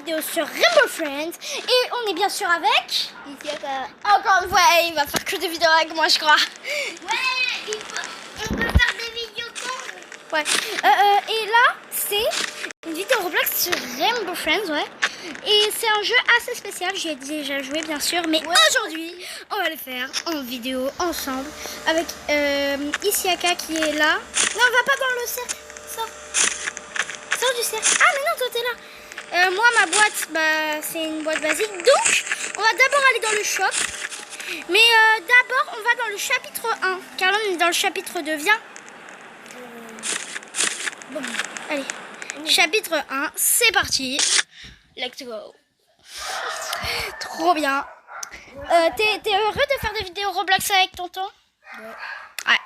vidéo sur Rainbow Friends et on est bien sûr avec Isiaka. encore une fois, il va faire que des vidéos avec moi je crois. Ouais, on peut faire des vidéos comme. Ouais. Et là c'est une vidéo Roblox sur Rainbow Friends, ouais. Et c'est un jeu assez spécial, j'y ai déjà joué bien sûr, mais aujourd'hui on va le faire en vidéo ensemble avec Isiaka qui est là. Non, on va pas dans le cercle, sors du cercle. Ah mais non, toi t'es là. Moi ma boîte, bah, c'est une boîte basique, donc on va d'abord aller dans le shop. Mais d'abord on va dans le chapitre 1, car là on est dans le chapitre 2, viens. Bon, allez, chapitre 1, c'est parti. Let's go. Trop bien. T'es heureux de faire des vidéos Roblox avec tonton? Ouais.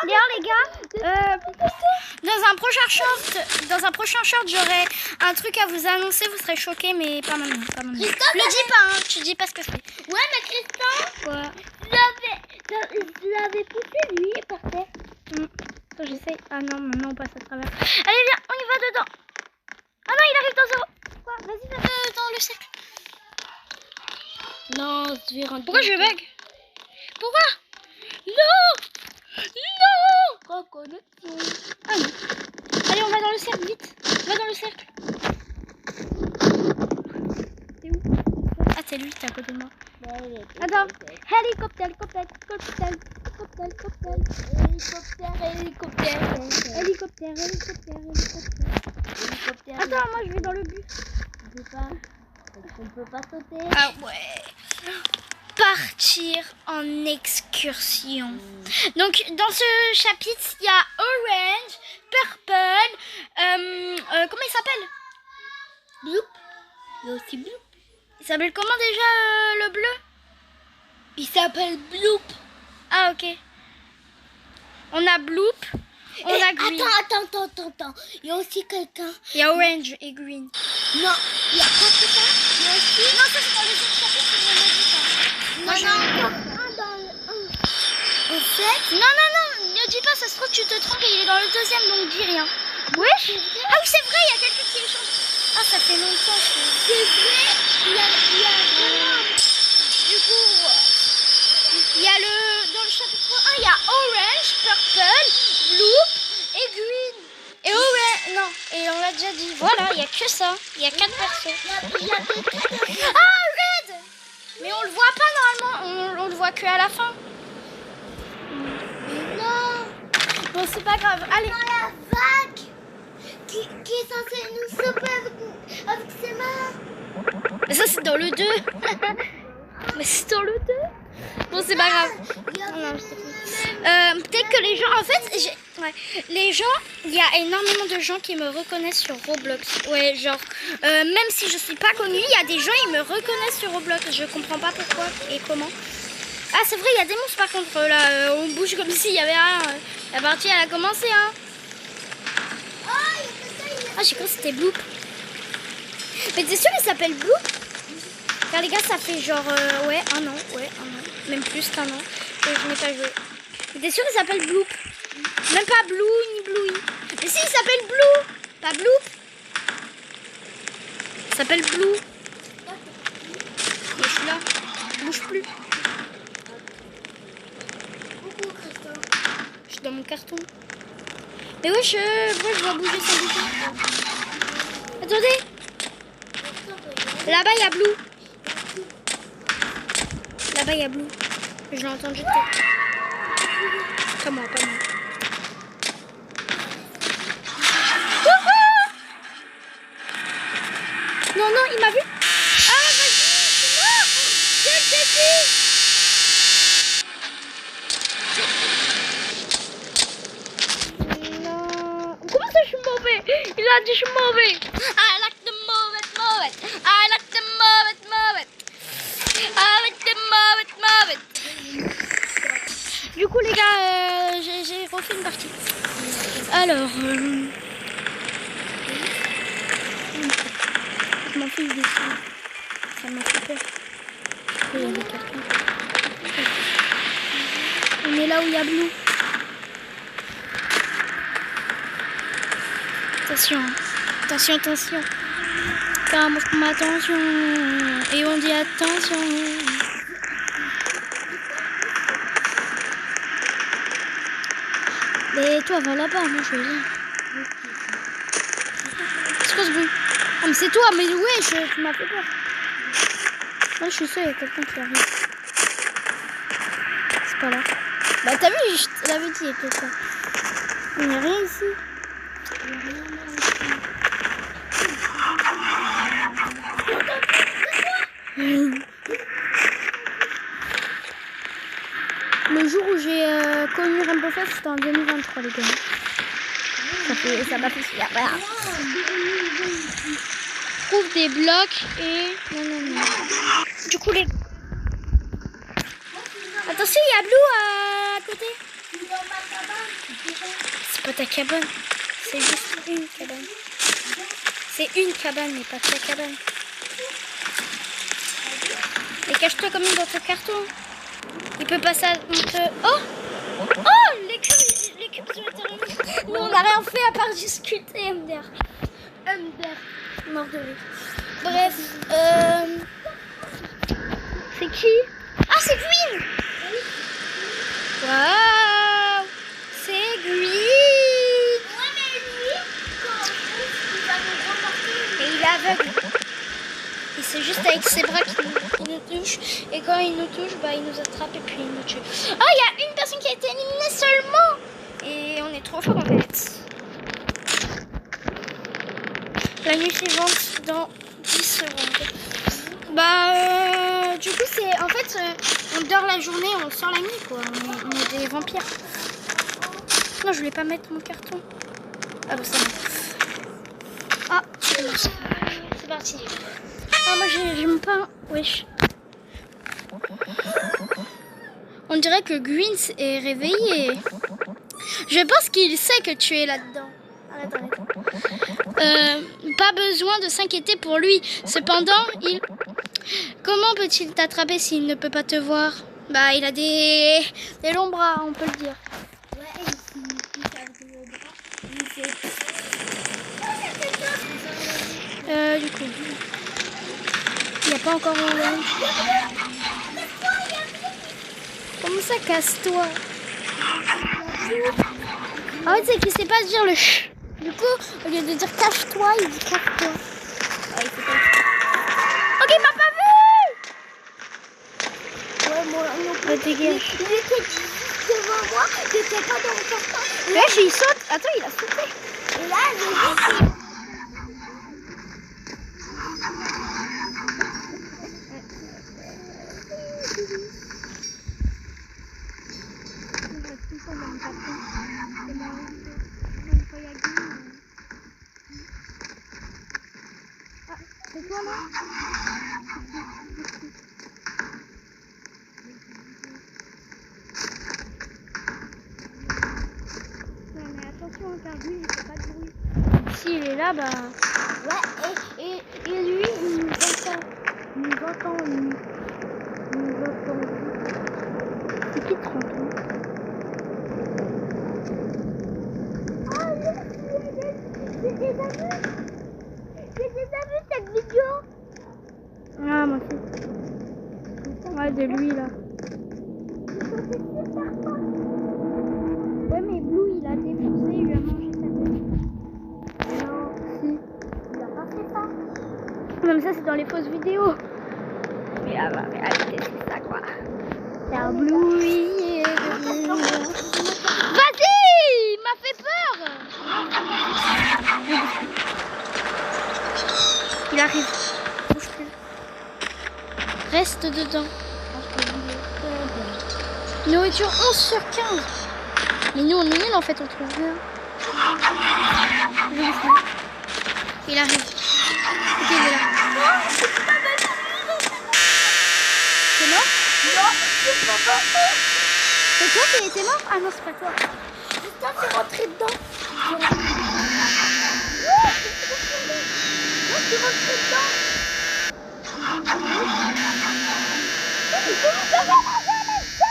D'ailleurs les gars, dans un prochain short, j'aurai un truc à vous annoncer. Vous serez choqués, mais pas maintenant. Le dis pas, hein. Tu dis pas ce que c'est. Ouais, mais Tristan, Quoi? tu l'avais poussé lui par terre. J'essaye. Ah non, maintenant on passe à travers. Allez viens, on y va dedans. Ah non, il arrive dans zéro. Quoi? Vas-y, va dans le cercle. Non, tu es rentré. Pourquoi je bug? Pourquoi? Non! Reconnaissance. Ah non. Allez, on va dans le cercle, vite. Va dans le cercle. T'es où? Ah, c'est lui, t'es à côté de moi. Attends. Hélicoptère. Attends, moi je vais dans le bus. On peut pas sauter. Ah ouais. Partir en excursion. Donc dans ce chapitre, il y a Orange, Purple, comment il s'appelle? Bloop. Il y a aussi Bloop. Il s'appelle comment déjà le bleu? Il s'appelle Bloop. Ah ok. On a Bloop, on a Green. Attends. Il y a aussi quelqu'un. Il y a Orange et Green. Non, il y a pas que ça. Il y a aussi. Non, ça c'est dans les autres chapitres, on a dit ça. Moi, Un dans le 1. En fait. Non, ne dis pas, ça se trouve tu te trompes et il est dans le deuxième, donc dis rien. Wesh. Ah oui, c'est vrai, il y a quelqu'un qui échange. Ah, ça fait longtemps que... C'est vrai. Il y a vraiment. Du coup, il y a dans le chapitre 1, il y a Orange, Purple, Bloop et Green. Et Orange, non, et on l'a déjà dit. Voilà, il n'y a que ça. Il y a 4 persos. Il y a des. Ah, Red. Mais on le voit pas normalement, on le voit que à la fin. Mais non. Bon, c'est pas grave. Allez. Dans la vague qui est censée nous sauver avec ses mains. Mais ça, c'est dans le 2. Mais c'est dans le 2. Bon, c'est pas grave. Peut-être que les gens, en fait, les gens, il y a énormément de gens qui me reconnaissent sur Roblox. Ouais, genre, même si je suis pas connue, il y a des gens, ils me reconnaissent sur Roblox. Je comprends pas pourquoi et comment. Ah, c'est vrai, il y a des monstres par contre, là, on bouge comme s'il y avait rien. La partie, elle a commencé, hein. Ah, j'ai cru que c'était Bloop. Mais t'es sûr qu'il s'appelle Bloop? Car les gars, ça fait genre, ouais, un an. Même plus qu'un an que je n'ai pas joué. Mais t'es sûr qu'il s'appelle Bloop? Même pas Blue ni Bluey. Mais si, il s'appelle Blue. Pas Bloop. Il s'appelle Blue. Mais je suis là. Je bouge plus. Je suis dans mon carton. Mais ouais, je dois bouger sans bouger. Attendez. Là-bas, il y a Blue. Là-bas, il y a Blue. Je l'ai entendu peut-être. Pas moi. Non, il m'a vu. Ah, vas-y, c'est moi. Je t'ai dit. Non. Comment ça, je suis mauvais? Il a dit je suis mauvais. I like to move it. I like to move it. I like to move it. Du coup, les gars, j'ai refait une partie. Alors, je m'en fiche des sons. Ça m'a fait peur. Il y a des cartons. On est là où il y a Blue. Attention. Car moi je prends ma attention. Et on dit attention. Mais toi va là-bas, moi je vais là. C'est quoi ce bruit? Ah mais c'est toi, mais ouais, tu m'as fait peur. Moi je suis sûre, il y a quelqu'un qui arrive. C'est pas là. Bah t'as vu, je te l'avais dit, il y a quelqu'un. Il n'y a rien ici. Le jour où j'ai connu Rainbow Fest, c'était en 2023 les gars. Ça m'a fait super peur. Trouve des blocs et... Non. Du coup les... Attention, il y a Blue à côté. C'est pas ta cabane. C'est juste une cabane. C'est une cabane, mais pas ta cabane. Et cache-toi comme dans ton carton. Il peut passer à... Oh, les cubes sur le terrain. Nous, on n'a rien fait à part discuter, MDR. Mort de rire. Bref, c'est qui? Ah, c'est Green. Waouh, c'est Green. Ouais, mais lui, quand il va nous remporter. Et il est aveugle. Et c'est juste avec ses bras qu'il nous touche. Et quand il nous touche, bah, il nous attrape et puis il nous tue. Oh, il y a une personne qui a été éliminée seulement. Et on est trop fort en fait. La nuit suivante dans 10 secondes. Bah, du coup, c'est en fait, on dort la journée, on sort la nuit quoi. On est des vampires. Non, je voulais pas mettre mon carton. Ah, bah, ça va. Ah, c'est bon, c'est parti. Ah, moi j'aime pas. Wesh. On dirait que Greens est réveillé. Je pense qu'il sait que tu es là-dedans. Arrête. Pas besoin de s'inquiéter pour lui. Cependant, comment peut-il t'attraper s'il ne peut pas te voir? Bah, il a des longs bras, on peut le dire. Ouais, et il a des gros bras. Il fait... Du coup, il n'y a pas encore un... Comment ça, casse-toi? En fait, c'est qu'il sait pas dire le ch. Du coup, au lieu de dire cache-toi, il dit cache-toi. Ouais, il sait pas. Ok, il m'a pas vu. Ouais, moi, non. Bah, dégage. Il était devant moi, j'étais pas dans le carton. Wesh, il saute. Attends, il a sauté. Et là, j'ai vu. C'est toi là? Non mais attention, car lui il fait pas de bruit. S'il est là, bah... Ouais, et lui, il nous entend. Il nous entend, C'est qui 30 ans? Oh, j'ai déjà vu cette vidéo. Ah, moi aussi. Ouais, de lui là. Ouais, mais Blue il a défoncé, il lui a mangé sa tête. Non, Si. il a pas fait ça. Non, mais ça c'est dans les fausses vidéos. Mais ah bah, mais arrêtez, c'est ça quoi. Car Blue il est devenu... Vas-y, il m'a fait peur. Il arrive. Bouge plus. Reste dedans. Nourriture 11 sur 15. Mais nous on est nuls en fait, on trouve rien. Il arrive. Ok, il est là. C'est mort? Non, c'est pas moi. C'est toi qui étais mort? Ah non, c'est pas toi. Putain, c'est rentré dedans. Non, c'est rentré dedans. Mais comment ça va faire ça?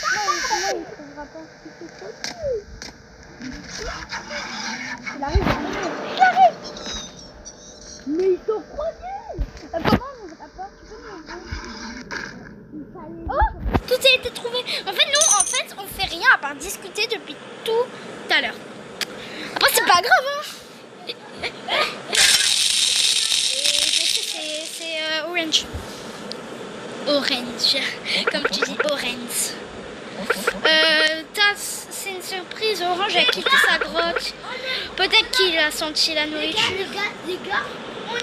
Non, il trouvera pas. Il arrive. Mais ils sont croisés. Comment on ouvre la porte? Tu peux m'ouvrir? Oh, tout a été trouvé. En fait, nous, on fait rien à part discuter depuis tout à l'heure. Après, c'est pas grave, hein. Et c'est orange. Orange, comme tu dis, orange. C'est une surprise. Orange a quitté sa grotte. Peut-être qu'il a senti la nourriture. Les gars, on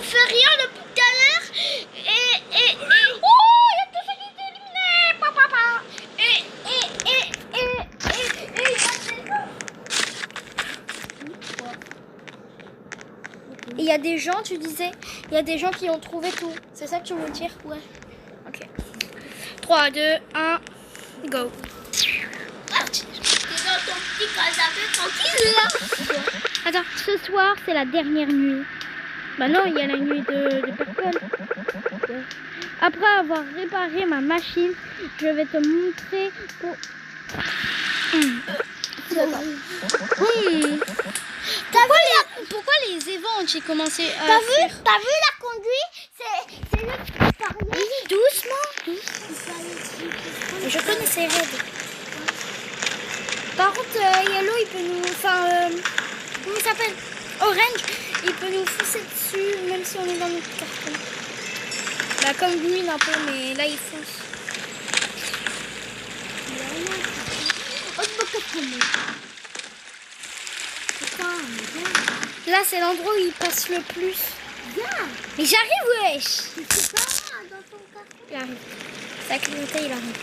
fait rien depuis tout à l'heure. Et oh, il y a tout ça qui est éliminé. Papa. Et il y a des gens, tu disais, il y a des gens qui ont trouvé tout. C'est ça que tu veux dire? ouais. Ok. 3, 2, 1, go. Parti. T'es dans ton petit canapé tranquille là. Attends, ce soir, c'est la dernière nuit. Bah non, il y a la nuit de Purple. Après avoir réparé ma machine, je vais te montrer pour... Pourquoi les évents ont commencé à... T'as vu la conduite? C'est le qui parlait. Oui, doucement. Je connaissais Red. Par contre, Yellow, il peut nous... Enfin, comment il s'appelle? Orange, il peut nous foncer dessus, même si on est dans notre carton. Bah, comme Green un peu, mais là, il fonce. Là, c'est l'endroit où il passe le plus. Mais j'arrive, wesh. Il arrive. Sa clignoté, il arrive.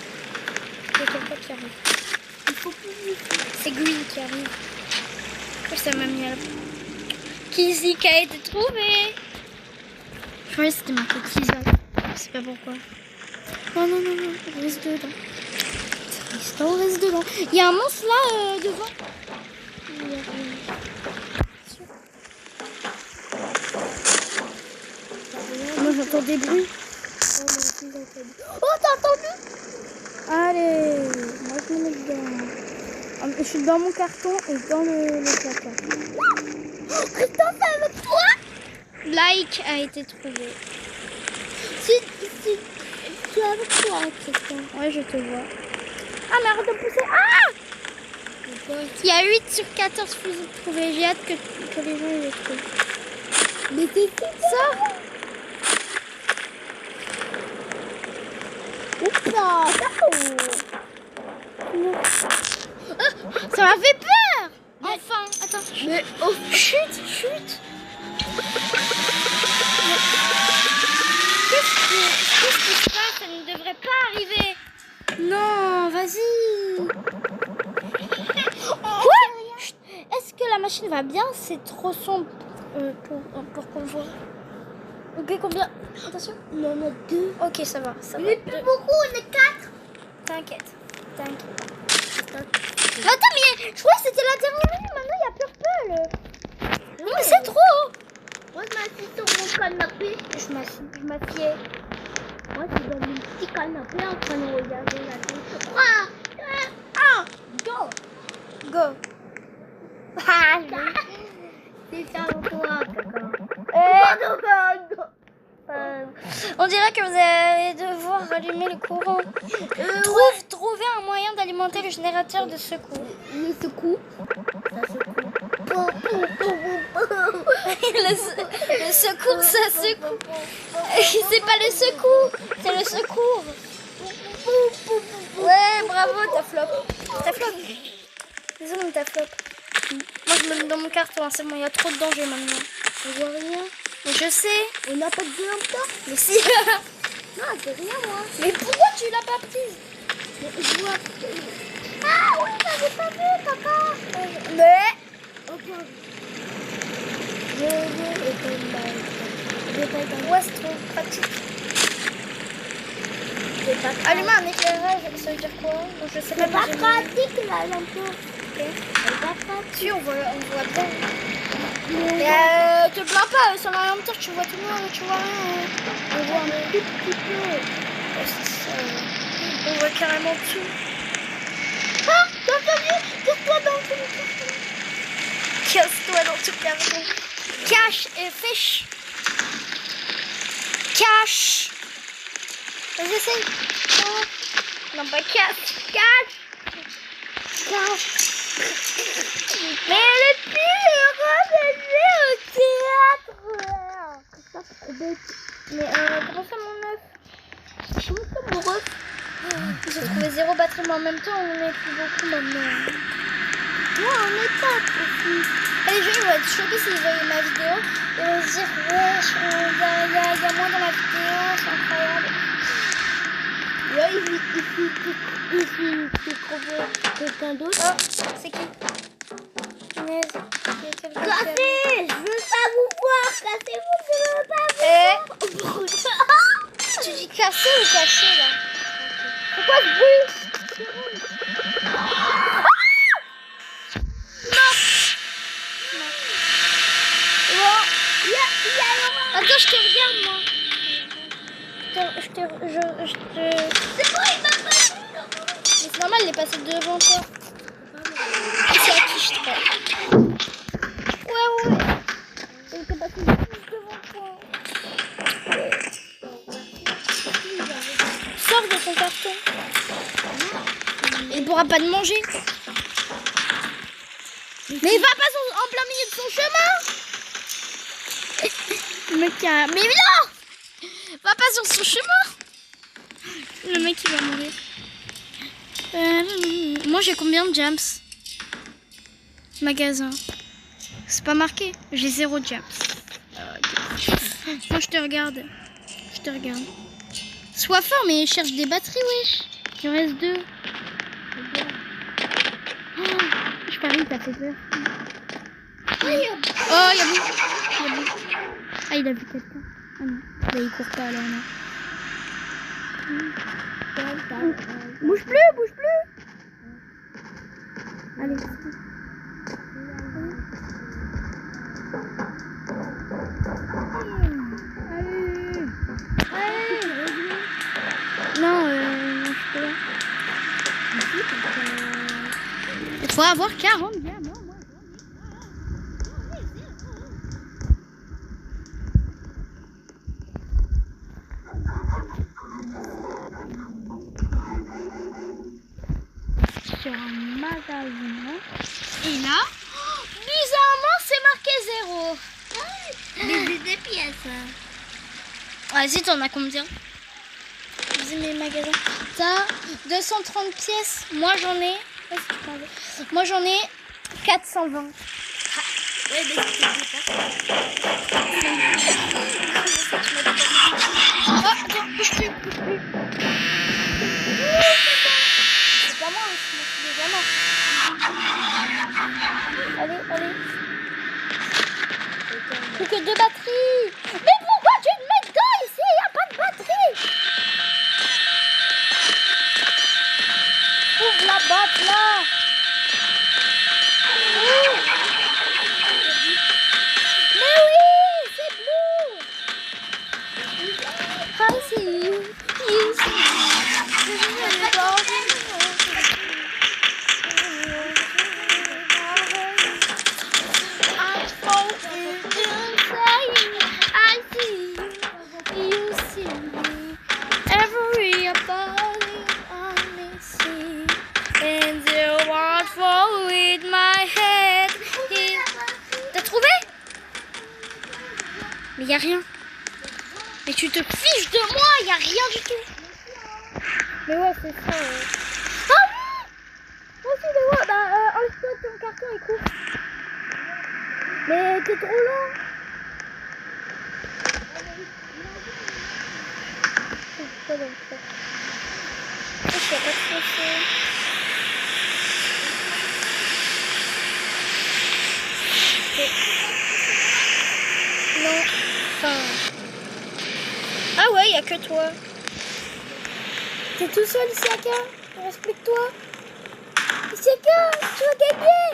Il y a quelqu'un qui arrive. C'est Green qui arrive. Ça m'a mis à la... Kizzy qui a été trouvé. Je croyais que c'était ma coquille. Je sais pas pourquoi. Non, reste dedans. Reste dedans. Il y a un monstre là devant. Moi j'entends des bruits. Oh, t'as entendu? Allez, moi je me mets dedans. Je suis dans mon carton et dans le placard. Christophe, c'est avec toi? Like a été trouvé. Si, tu es avec toi, Christophe. Ouais, je te vois. Ah, mais arrête de pousser. Ah! Il y a 8 sur 14 fusils trouvés. J'ai hâte que les gens les trouvent. Mais c'est ça. Oups, ça m'a fait peur. Enfin, attends. Mais oh, chut. Qu'est-ce qui se passe? Ça ne devrait pas arriver. Non, vas-y. Quoi? Est-ce que la machine va bien? C'est trop sombre pour qu'on voit. Ok, combien? Attention. il y en a 2. Ok, ça va. On est plus beaucoup, on est 4. T'inquiète. Attends, mais je crois que c'était la dernière nuit. Maintenant, il y a Purple. Non, mais c'est trop. Moi, je m'assieds sur mon canapé. Je m'assieds. Moi, je suis dans mon petit canapé en train de regarder la télé. 3, 2, 1, go. Ah, c'est ça pour toi, Coco. On dirait que vous allez devoir rallumer le courant. Trouvez un moyen d'alimenter le générateur de secours. Le secours. Ça secoue. le secours, ça secoue. C'est pas le secours, c'est le secours. Ouais, bravo, t'as flop. Désolé, mais t'as flop. Moi, je me mets dans mon carton, c'est bon, il y a trop de danger maintenant. On voit rien. Mais je sais. On n'a pas de délampeur. Mais si. Non, c'est rien, moi. Mais pourquoi tu l'as pas prise? Mais je vois. Ah oui, j'avais pas vu, papa. Mais. Ok. Je vais éteindre. Ouais, c'est trop pratique. Allumer un éclairage, ça veut dire quoi? Donc, je sais C'est pas. pas pratique, la lampe. Okay. C'est pas pratique. Si, on voit bien. Et te plains pas, sur la lampe, tu vois tout le monde, tu vois rien. On voit un tout petit peu. Ouais, c'est ça. On voit carrément tout. Ah, t'as entendu? Casse-toi dans ton carton. Casse-toi dans ton carton. Cash et fish. Cash. Vas-y, essaye. Non, pas cash. Cash. Cash. Mais le pire, c'est au théâtre. Ça, c'est trop bête. Mais comment ça, mon œuf? Comment ça, mon ref? J'ai trouvé 0 batterie, mais en même temps, on est plus beaucoup maintenant. Ouais, on est 4 aussi. Et les gens, ils vont être choqués s'ils voient ma vidéo. Ils vont se dire, wesh, il y a moins dans la vidéo, c'est incroyable. Là, il s'est trouvé quelqu'un d'autre. Oh, c'est qui? Punaise. Cassez, je veux pas vous voir. Cassez-vous, je veux pas vous voir. Tu dis casser ou cacher là? Pourquoi ce bruit? Attends, je te regarde moi. C'est bon, il m'a pas vu. C'est normal, il est passé devant toi. C'est à qui je te parle? Ouais. Il était passé devant toi. Sors de ton carton. Il pourra pas te manger. Mais il va pas en plein milieu de son chemin. Le mec qui a... Mais non! Va pas sur son chemin. Le mec il va mourir. Moi j'ai combien de jams? Magasin. C'est pas marqué. J'ai 0 jams. Okay. Moi je te regarde. Sois fort mais cherche des batteries wesh. Il en reste 2. Oh, je parie t'as fait peur. Oh il y a beaucoup. Ah il a vu quelqu'un. Ah non. Là il court pas alors non. Bouge plus. Allez. Non, je peux pas. Il faut avoir 40 diamants. Sur un magasin. Et là, bizarrement, c'est marqué 0. Mais c'est des pièces. Vas-y, t'en as combien? Vas-y, mes magasins. T'as 230 pièces. Moi, j'en ai... Moi, j'en ai 420. Ouais, mais c'est Oh, attends, bouge plus. C'est pas moi, c'est des gamins. Allez. Plus que 2 batteries. Mais pourquoi tu te mets dedans ici? Il n'y a pas de batterie. Ouvre la boîte là. Mais oui, c'est bleu. I see you, you see me. Mais y a rien. Mais tu te fiches de moi, y a rien du tout. Mais ouais, c'est ça. Ah oui! Moi aussi, mais ouais, enlève-toi ton carton et cours. Mais t'es trop lent. C'est pas dans le sac. Je sais pas ce que c'est. Non. Enfin... Ah ouais, y a que toi. T'es tout seul, Isiaka? Respecte-toi. Isiaka, tu vas gagner.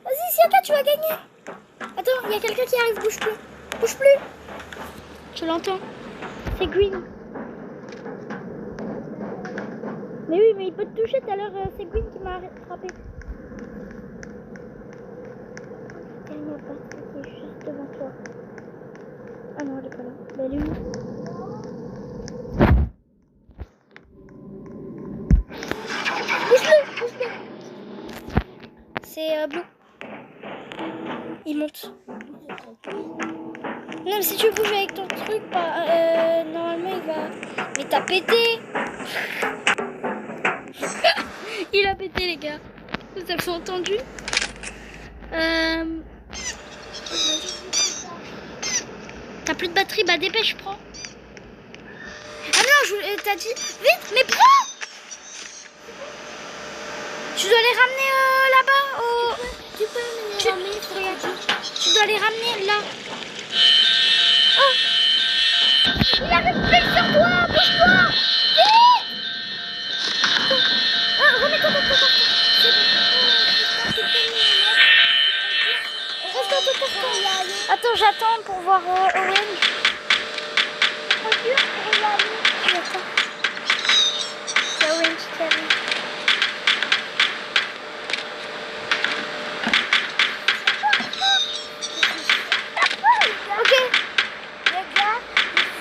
Vas-y, Isiaka, tu vas gagner. Attends, y a quelqu'un qui arrive, bouge plus. Bouge plus. Je l'entends. C'est Green. Mais oui, mais il peut te toucher tout à l'heure. C'est Green qui m'a frappé. Il n'y a pas, il est juste devant toi. Mais lui. Pousse-le. C'est Blue. Il monte. Non, mais si tu bouges avec ton truc, normalement il va. Mais t'as pété. Il a pété, les gars. Vous avez entendu? T'as plus de batterie, bah dépêche, prends. Ah non, t'as dit. Vite, mais prends! Tu dois les ramener là-bas au... Tu peux me les ramener sur la tête. Tu dois les ramener là. Oh! Il arrive plus sur toi! Bouge-toi! Vite! Remets-toi dans ton carton. C'est bon. Reste dans ton carton. Attends, j'attends pour voir Owen. J'attends. C'est Owen qui arrive. Ok.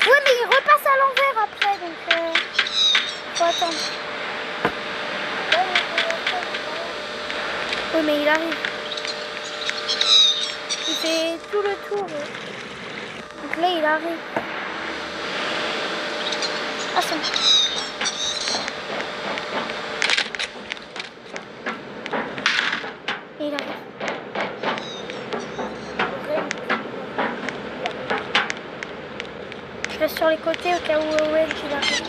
Ouais, mais il repasse à l'envers après, donc faut attendre. Oui, mais il arrive. Il fait tout le tour. Donc là, il arrive. Ah, c'est bon. Et il arrive. Je reste sur les côtés au cas où Owen il arrive.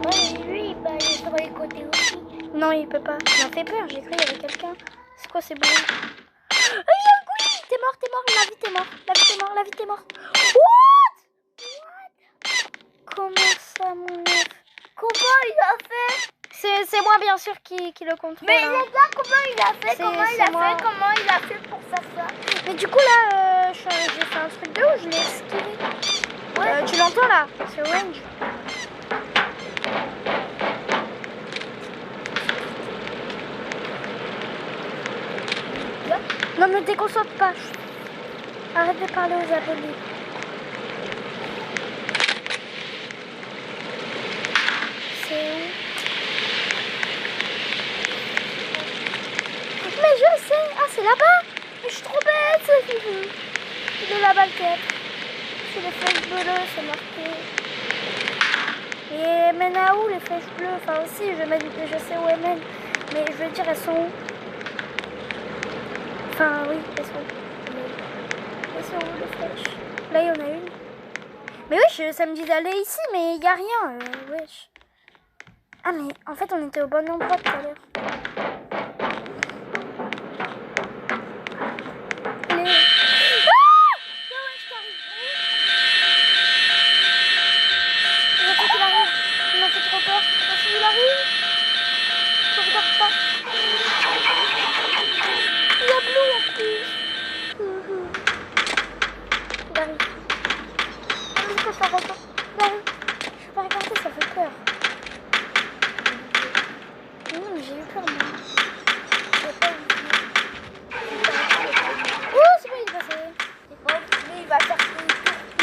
Ouais, lui, il aller sur les côtés aussi. Non, il peut pas. Il m'a fait peur, j'ai cru qu'il y avait quelqu'un. C'est quoi ces bruits? Ah, il y a un couille! T'es mort. La vie, t'es mort. What? Comment ça, mon œuf? Comment il a fait? C'est moi, bien sûr, qui le contrôle. Mais hein. les gars, comment il a fait? C'est Comment moi. il a fait pour faire ça? Mais du coup, là, j'ai fait un truc de ouf, je l'ai esquivé. Ouais. Tu l'entends, là? C'est Orange. Non, ne déconcentre pas. Arrête de parler aux abonnés. C'est où? Mais je sais. Ah, c'est là-bas. Mais je suis trop bête. Il est là-bas le théâtre. C'est les flèches bleues, c'est marqué. Et elles mènent à où les flèches bleues? Enfin aussi, je sais où elles mènent. Mais je veux dire, elles sont où? Enfin oui, elles sont où? Elles sont où les flèches? Là, il y en a une. Mais oui, ça me dit d'aller ici, mais il n'y a rien. Wesh. Ah mais en fait, on était au bon endroit tout à l'heure.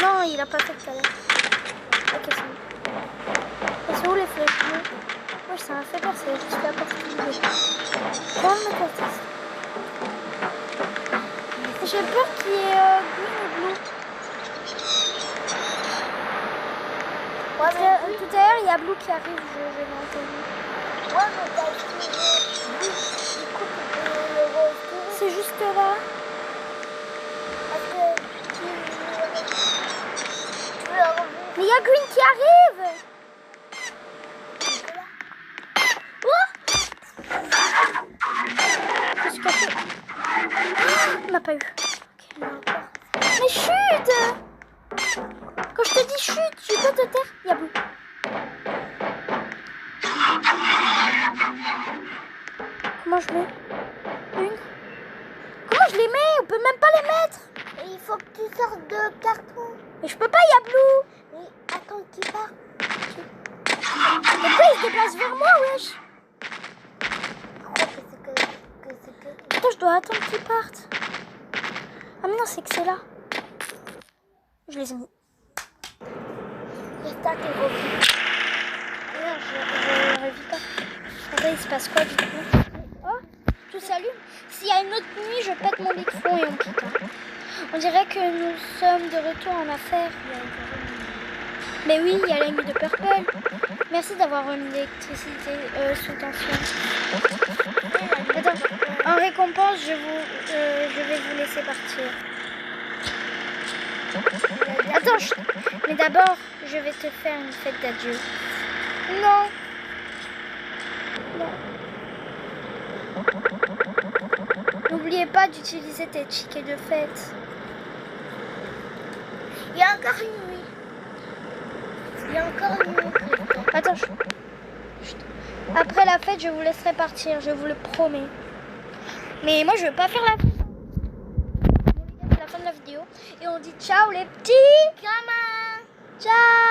Non, il a pas fait tout à l'heure. Ok, c'est bon. Et c'est où les flèches bleues? Moi, ça m'a fait peur, c'est juste la porte qui bouge. J'ai peur qu'il y ait green ou blue. Ouais, mais tout à l'heure, il y a blue qui arrive, je l'ai entendu. Ouais, mais t'as activé. C'est juste là. Mais il y a Green qui arrive. Je suis cassée. On n'a pas eu. Okay, mais chute. Quand je te dis chute, tu peux te taire. Il y a Blue. Comment je mets une? Comment je les mets? On peut même pas les mettre. Et il faut que tu sortes de carton. Mais je peux pas, il y a Blue. Mais attends qu'il part. Pourquoi il se déplace vers moi, wesh? Attends, je dois attendre qu'il parte. Ah mais non, c'est que c'est là. Je les ai mis. J'espère qu'il revient. Merde, je revis pas. Attends, il se passe quoi du coup? Oh, tout s'allume. S'il y a une autre nuit, je pète mon micro et on quitte. Hein. On dirait que nous sommes de retour en affaires. Mais oui, il y a la nuit de Purple. Merci d'avoir remis l'électricité sous tension. Attends, en récompense, je vais vous laisser partir. Attends, mais d'abord, je vais te faire une fête d'adieu. Non. Non. N'oubliez pas d'utiliser tes tickets de fête. Il y a encore une nuit. Il y a encore une nuit. Attends, après la fête, je vous laisserai partir, je vous le promets. Mais moi, je veux pas faire la fête. C'est la fin de la vidéo. Et on dit ciao les petits gamins. Ciao.